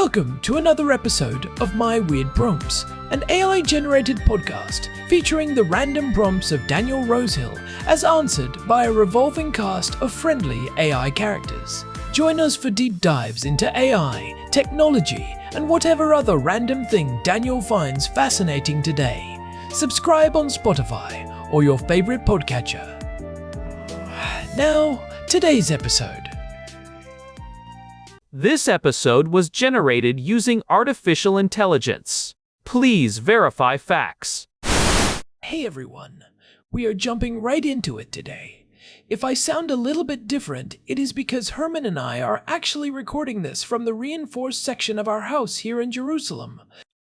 Welcome to another episode of My Weird Prompts, an AI-generated podcast featuring the random prompts of Daniel Rosehill as answered by a revolving cast of friendly AI characters. Join us for deep dives into AI, technology, and whatever other random thing Daniel finds fascinating today. Subscribe on Spotify or your favorite podcatcher. Now, today's episode. This episode was generated using artificial intelligence. Please verify facts. Hey everyone, we are jumping right into it today. If I sound a little bit different, it is because Herman and I are actually recording this from the reinforced section of our house here in Jerusalem.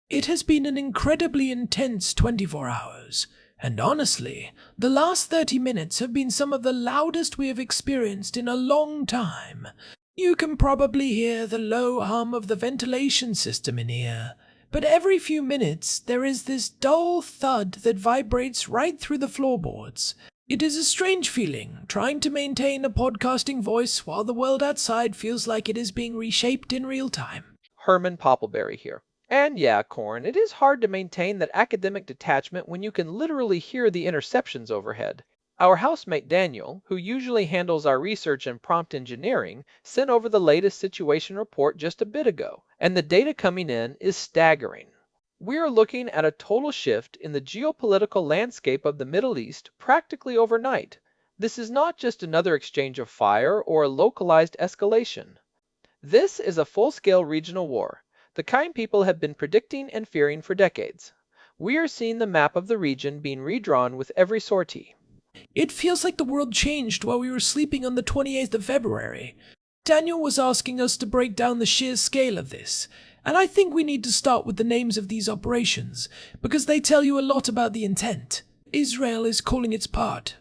It has been an incredibly intense 24 hours, and honestly, the last 30 minutes have been some of the loudest we have experienced in a long time. You can probably hear the low hum of the ventilation system in here, but every few minutes there is this dull thud that vibrates right through the floorboards. It is a strange feeling, trying to maintain a podcasting voice while the world outside feels like it is being reshaped in real time. Herman Poppleberry here. And yeah, Corn, it is hard to maintain that academic detachment when you can literally hear the interceptions overhead. Our housemate Daniel, who usually handles our research and prompt engineering, sent over the latest situation report just a bit ago, and the data coming in is staggering. We are looking at a total shift in the geopolitical landscape of the Middle East practically overnight. This is not just another exchange of fire or a localized escalation. This is a full-scale regional war, the kind people have been predicting and fearing for decades. We are seeing the map of the region being redrawn with every sortie. It feels like the world changed while we were sleeping on the 28th of February. Daniel was asking us to break down the sheer scale of this, and I think we need to start with the names of these operations, because they tell you a lot about the intent. Israel is calling its part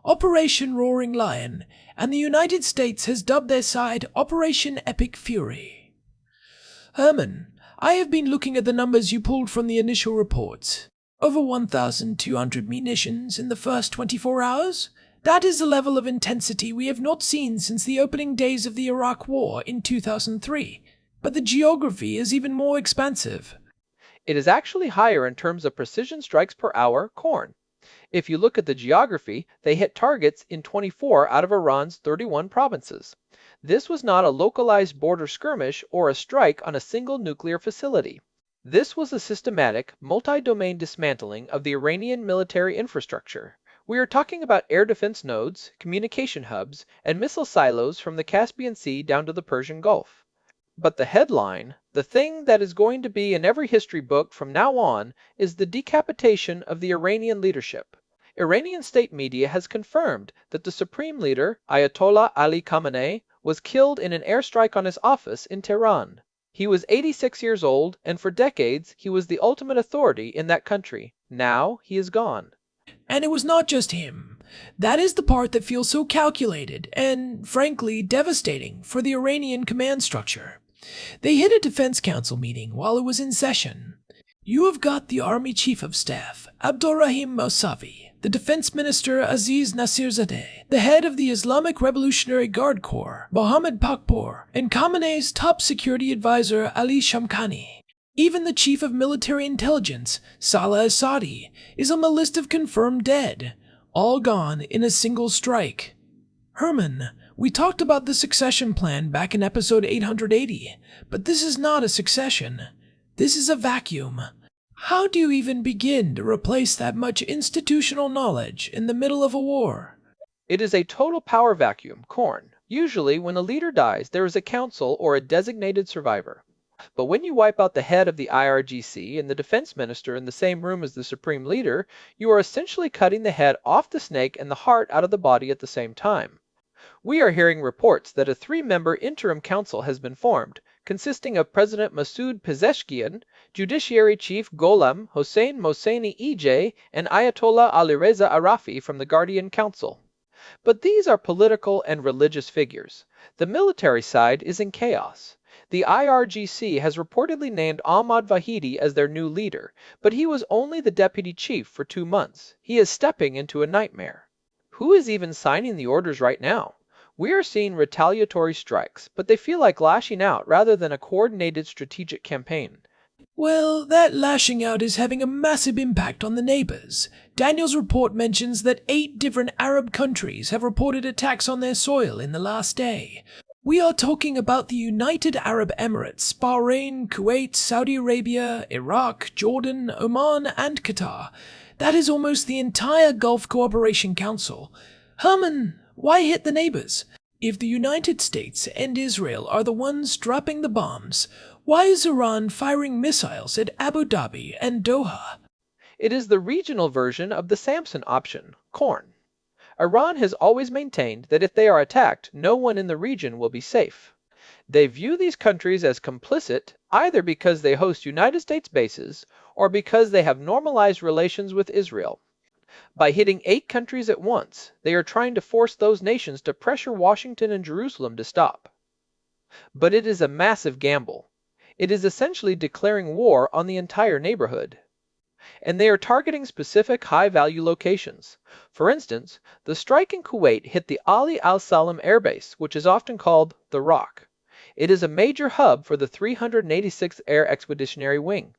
Operation Roaring Lion, and the United States has dubbed their side Operation Epic Fury. Herman, I have been looking at the numbers you pulled from the initial reports. Over 1,200 munitions in the first 24 hours? That is a level of intensity we have not seen since the opening days of the Iraq War in 2003. But the geography is even more expansive. It is actually higher in terms of precision strikes per hour, Corn. If you look at the geography, they hit targets in 24 out of Iran's 31 provinces. This was not a localized border skirmish or a strike on a single nuclear facility. This was a systematic, multi-domain dismantling of the Iranian military infrastructure. We are talking about air defense nodes, communication hubs, and missile silos from the Caspian Sea down to the Persian Gulf. But the headline, the thing that is going to be in every history book from now on, is the decapitation of the Iranian leadership. Iranian state media has confirmed that the supreme leader, Ayatollah Ali Khamenei, was killed in an airstrike on his office in Tehran. He was 86 years old, and for decades he was the ultimate authority in that country. Now he is gone. And it was not just him. That is the part that feels so calculated and, frankly, devastating for the Iranian command structure. They hit a defense council meeting while it was in session. You have got the Army Chief of Staff, Abdurrahim Mousavi, the Defense Minister Aziz Nasirzadeh, the head of the Islamic Revolutionary Guard Corps, Mohammad Pakpour, and Khamenei's top security advisor, Ali Shamkhani. Even the Chief of Military Intelligence, Salah Assadi, is on the list of confirmed dead, all gone in a single strike. Herman, we talked about the succession plan back in episode 880, but this is not a succession. This is a vacuum. How do you even begin to replace that much institutional knowledge in the middle of a war? It is a total power vacuum, Corn. Usually, when a leader dies, there is a council or a designated survivor. But when you wipe out the head of the IRGC and the defense minister in the same room as the supreme leader, you are essentially cutting the head off the snake and the heart out of the body at the same time. We are hearing reports that a 3-member interim council has been formed, consisting of President Masoud Pezeshkian, Judiciary Chief Gholam Hossein Mohseni EJ, and Ayatollah Alireza Arafi from the Guardian Council. But these are political and religious figures. The military side is in chaos. The IRGC has reportedly named Ahmad Vahidi as their new leader, but he was only the deputy chief for 2 months. He is stepping into a nightmare. Who is even signing the orders right now? We are seeing retaliatory strikes, but they feel like lashing out rather than a coordinated strategic campaign. Well, that lashing out is having a massive impact on the neighbors. Daniel's report mentions that 8 different Arab countries have reported attacks on their soil in the last day. We are talking about the United Arab Emirates, Bahrain, Kuwait, Saudi Arabia, Iraq, Jordan, Oman, and Qatar. That is almost the entire Gulf Cooperation Council. Herman, why hit the neighbors? If the United States and Israel are the ones dropping the bombs, why is Iran firing missiles at Abu Dhabi and Doha? It is the regional version of the Samson option, corn. Iran has always maintained that if they are attacked, no one in the region will be safe. They view these countries as complicit either because they host United States bases or because they have normalized relations with Israel. By hitting 8 countries at once, they are trying to force those nations to pressure Washington and Jerusalem to stop. But it is a massive gamble. It is essentially declaring war on the entire neighborhood. And they are targeting specific high-value locations. For instance, the strike in Kuwait hit the Ali al-Salam Air Base, which is often called the Rock. It is a major hub for the 386th Air Expeditionary Wing.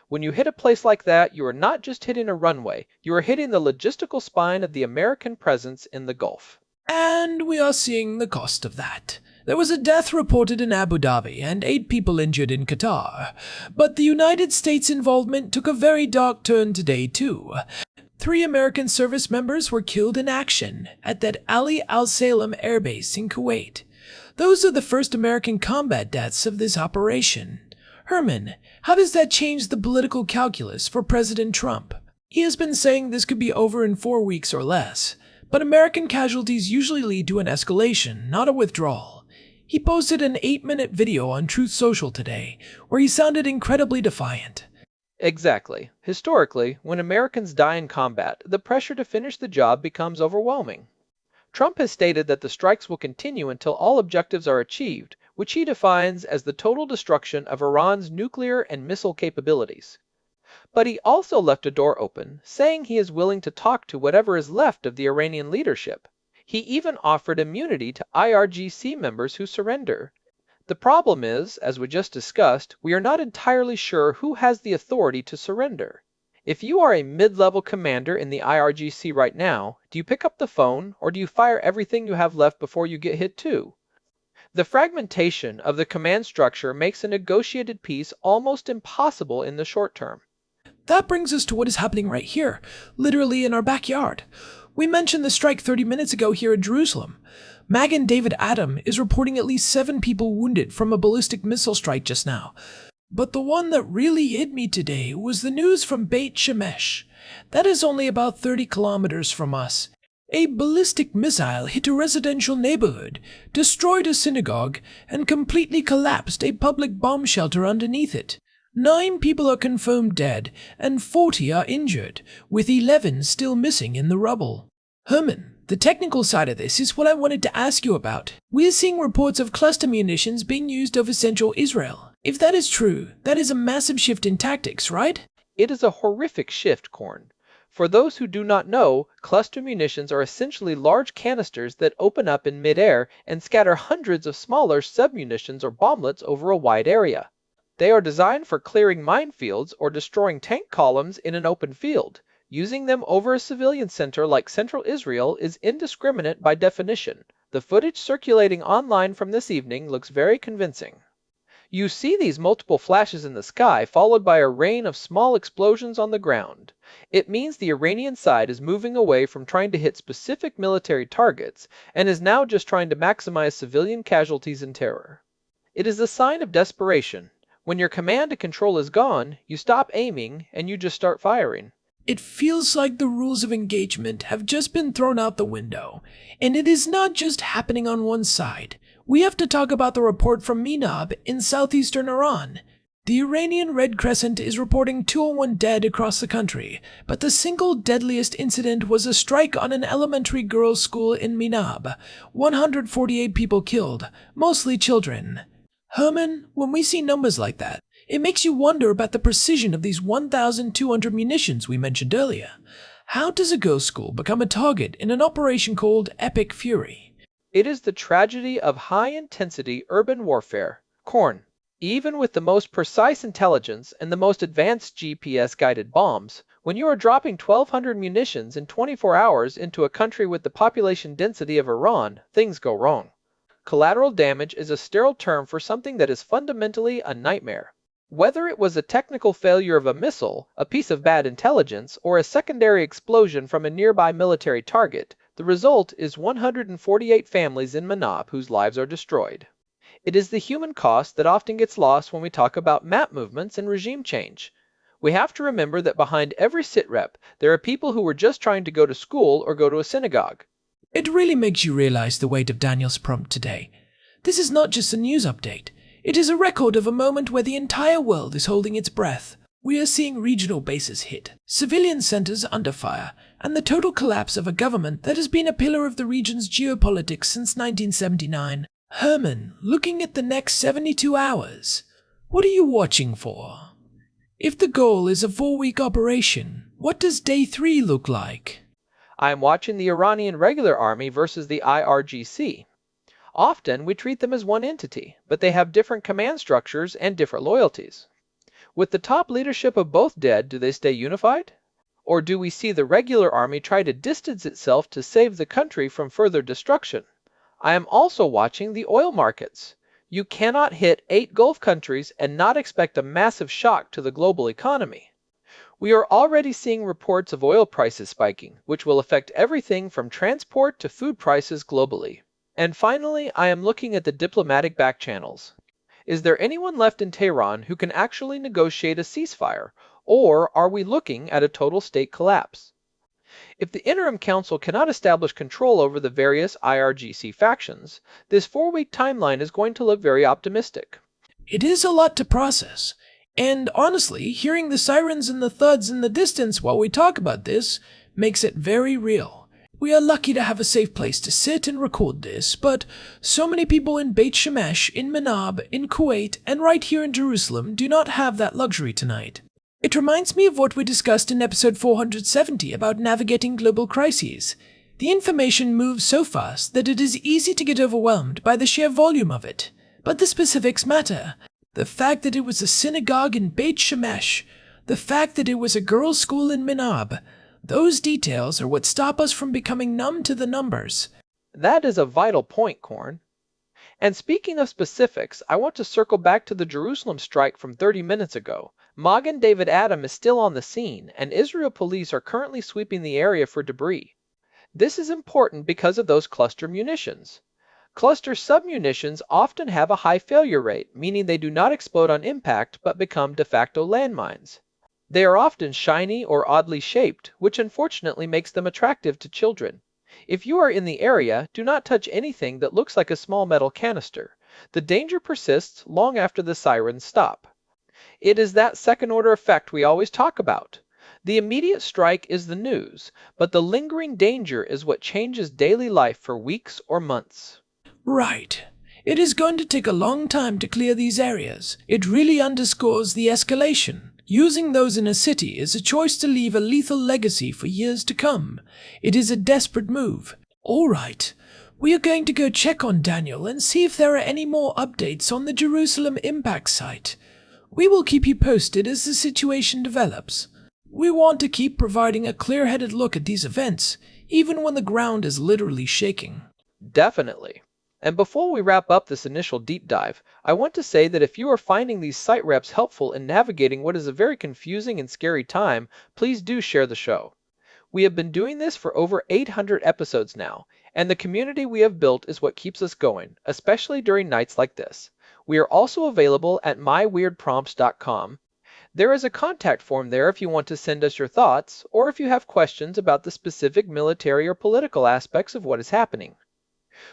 When you hit a place like that, you are not just hitting a runway, you are hitting the logistical spine of the American presence in the Gulf. And we are seeing the cost of that. There was a death reported in Abu Dhabi and 8 people injured in Qatar. But the United States' involvement took a very dark turn today, too. 3 American service members were killed in action at that Ali al-Salam Air Base in Kuwait. Those are the first American combat deaths of this operation. Herman, how does that change the political calculus for President Trump? He has been saying this could be over in 4 weeks or less, but American casualties usually lead to an escalation, not a withdrawal. He posted an 8-minute video on Truth Social today, where he sounded incredibly defiant. Exactly. Historically, when Americans die in combat, the pressure to finish the job becomes overwhelming. Trump has stated that the strikes will continue until all objectives are achieved, which he defines as the total destruction of Iran's nuclear and missile capabilities. But he also left a door open, saying he is willing to talk to whatever is left of the Iranian leadership. He even offered immunity to IRGC members who surrender. The problem is, as we just discussed, we are not entirely sure who has the authority to surrender. If you are a mid-level commander in the IRGC right now, do you pick up the phone or do you fire everything you have left before you get hit too? The fragmentation of the command structure makes a negotiated peace almost impossible in the short term. That brings us to what is happening right here, literally in our backyard. We mentioned the strike 30 minutes ago here in Jerusalem. Magen David Adom is reporting at least 7 people wounded from a ballistic missile strike just now. But the one that really hit me today was the news from Beit Shemesh. That is only about 30 kilometers from us. A ballistic missile hit a residential neighborhood, destroyed a synagogue, and completely collapsed a public bomb shelter underneath it. 9 people are confirmed dead, and 40 are injured, with 11 still missing in the rubble. Herman, the technical side of this is what I wanted to ask you about. We're seeing reports of cluster munitions being used over central Israel. If that is true, that is a massive shift in tactics, right? It is a horrific shift, Korn. For those who do not know, cluster munitions are essentially large canisters that open up in midair and scatter hundreds of smaller submunitions or bomblets over a wide area. They are designed for clearing minefields or destroying tank columns in an open field. Using them over a civilian center like central Israel is indiscriminate by definition. The footage circulating online from this evening looks very convincing. You see these multiple flashes in the sky followed by a rain of small explosions on the ground. It means the Iranian side is moving away from trying to hit specific military targets and is now just trying to maximize civilian casualties and terror. It is a sign of desperation. When your command and control is gone, you stop aiming and you just start firing. It feels like the rules of engagement have just been thrown out the window, and it is not just happening on one side. We have to talk about the report from Minab in southeastern Iran. The Iranian Red Crescent is reporting 201 dead across the country, but the single deadliest incident was a strike on an elementary girls' school in Minab. 148 people killed, mostly children. Herman, when we see numbers like that, it makes you wonder about the precision of these 1,200 munitions we mentioned earlier. How does a girls' school become a target in an operation called Epic Fury? It is the tragedy of high-intensity urban warfare. Corn. Even with the most precise intelligence and the most advanced GPS-guided bombs, when you are dropping 1,200 munitions in 24 hours into a country with the population density of Iran, things go wrong. Collateral damage is a sterile term for something that is fundamentally a nightmare. Whether it was a technical failure of a missile, a piece of bad intelligence, or a secondary explosion from a nearby military target, the result is 148 families in Manab whose lives are destroyed. It is the human cost that often gets lost when we talk about map movements and regime change. We have to remember that behind every sitrep, there are people who were just trying to go to school or go to a synagogue. It really makes you realize the weight of Daniel's prompt today. This is not just a news update. It is a record of a moment where the entire world is holding its breath. We are seeing regional bases hit, civilian centers under fire, and the total collapse of a government that has been a pillar of the region's geopolitics since 1979. Herman, looking at the next 72 hours, what are you watching for? If the goal is a 4-week operation, what does day 3 look like? I am watching the Iranian regular army versus the IRGC. Often, we treat them as one entity, but they have different command structures and different loyalties. With the top leadership of both dead, do they stay unified? Or do we see the regular army try to distance itself to save the country from further destruction? I am also watching the oil markets. You cannot hit 8 Gulf countries and not expect a massive shock to the global economy. We are already seeing reports of oil prices spiking, which will affect everything from transport to food prices globally. And finally, I am looking at the diplomatic back channels. Is there anyone left in Tehran who can actually negotiate a ceasefire, or are we looking at a total state collapse? If the Interim Council cannot establish control over the various IRGC factions, this 4-week timeline is going to look very optimistic. It is a lot to process, and honestly, hearing the sirens and the thuds in the distance while we talk about this makes it very real. We are lucky to have a safe place to sit and record this, but so many people in Beit Shemesh, in Manab, in Kuwait, and right here in Jerusalem do not have that luxury tonight. It reminds me of what we discussed in episode 470 about navigating global crises. The information moves so fast that it is easy to get overwhelmed by the sheer volume of it. But the specifics matter. The fact that it was a synagogue in Beit Shemesh, the fact that it was a girls' school in Manab, those details are what stop us from becoming numb to the numbers. That is a vital point, Korn. And speaking of specifics, I want to circle back to the Jerusalem strike from 30 minutes ago. Magen David Adom is still on the scene, and Israel police are currently sweeping the area for debris. This is important because of those cluster munitions. Cluster submunitions often have a high failure rate, meaning they do not explode on impact but become de facto landmines. They are often shiny or oddly shaped, which unfortunately makes them attractive to children. If you are in the area, do not touch anything that looks like a small metal canister. The danger persists long after the sirens stop. It is that second-order effect we always talk about. The immediate strike is the news, but the lingering danger is what changes daily life for weeks or months. Right. It is going to take a long time to clear these areas. It really underscores the escalation. Using those in a city is a choice to leave a lethal legacy for years to come. It is a desperate move. All right, we are going to go check on Daniel and see if there are any more updates on the Jerusalem impact site. We will keep you posted as the situation develops. We want to keep providing a clear-headed look at these events, even when the ground is literally shaking. Definitely. And before we wrap up this initial deep dive, I want to say that if you are finding these site reps helpful in navigating what is a very confusing and scary time, please do share the show. We have been doing this for over 800 episodes now, and the community we have built is what keeps us going, especially during nights like this. We are also available at myweirdprompts.com. There is a contact form there if you want to send us your thoughts, or if you have questions about the specific military or political aspects of what is happening.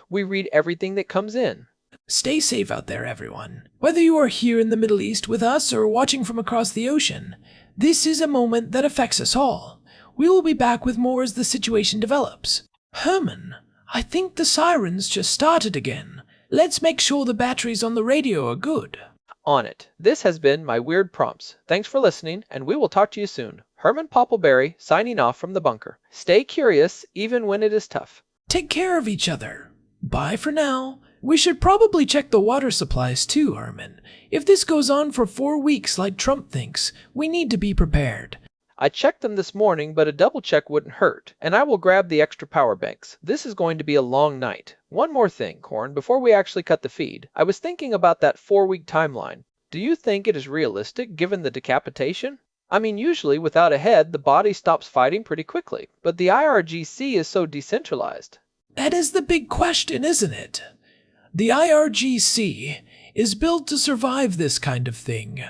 We read everything that comes in. Stay safe out there, everyone. Whether you are here in the Middle East with us or watching from across the ocean, this is a moment that affects us all. We will be back with more as the situation develops. Herman, I think the sirens just started again. Let's make sure the batteries on the radio are good. On it. This has been My Weird Prompts. Thanks for listening, and we will talk to you soon. Herman Poppleberry, signing off from the bunker. Stay curious, even when it is tough. Take care of each other. Bye for now. We should probably check the water supplies too, Herman. If this goes on for 4 weeks like Trump thinks, we need to be prepared. I checked them this morning, but a double check wouldn't hurt, and I will grab the extra power banks. This is going to be a long night. One more thing, Corn, before we actually cut the feed. I was thinking about that 4-week timeline. Do you think it is realistic given the decapitation? I mean, usually without a head, the body stops fighting pretty quickly, but the IRGC is so decentralized. That is the big question, isn't it? The IRGC is built to survive this kind of thing.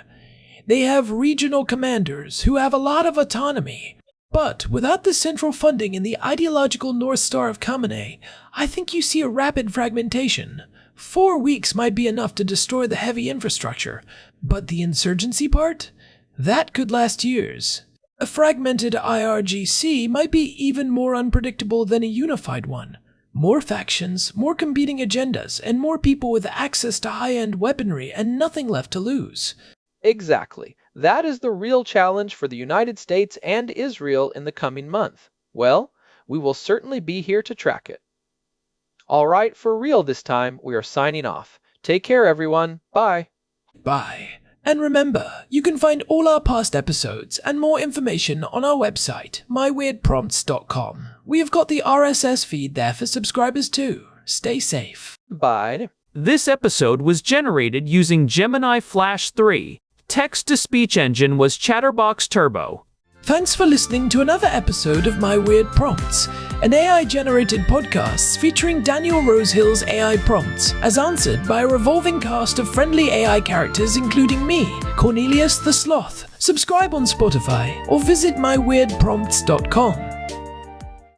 They have regional commanders who have a lot of autonomy. But without the central funding and the ideological North Star of Khamenei, I think you see a rapid fragmentation. 4 weeks might be enough to destroy the heavy infrastructure, but the insurgency part? That could last years. A fragmented IRGC might be even more unpredictable than a unified one. More factions, more competing agendas, and more people with access to high-end weaponry and nothing left to lose. Exactly. That is the real challenge for the United States and Israel in the coming month. Well, we will certainly be here to track it. All right, for real this time, we are signing off. Take care, everyone. Bye. Bye. And remember, you can find all our past episodes and more information on our website, myweirdprompts.com. We have got the RSS feed there for subscribers too. Stay safe. Bye. This episode was generated using Gemini Flash 3. Text-to-speech engine was Chatterbox Turbo. Thanks for listening to another episode of My Weird Prompts, an AI-generated podcast featuring Daniel Rosehill's AI prompts, as answered by a revolving cast of friendly AI characters including me, Cornelius the Sloth. Subscribe on Spotify or visit myweirdprompts.com.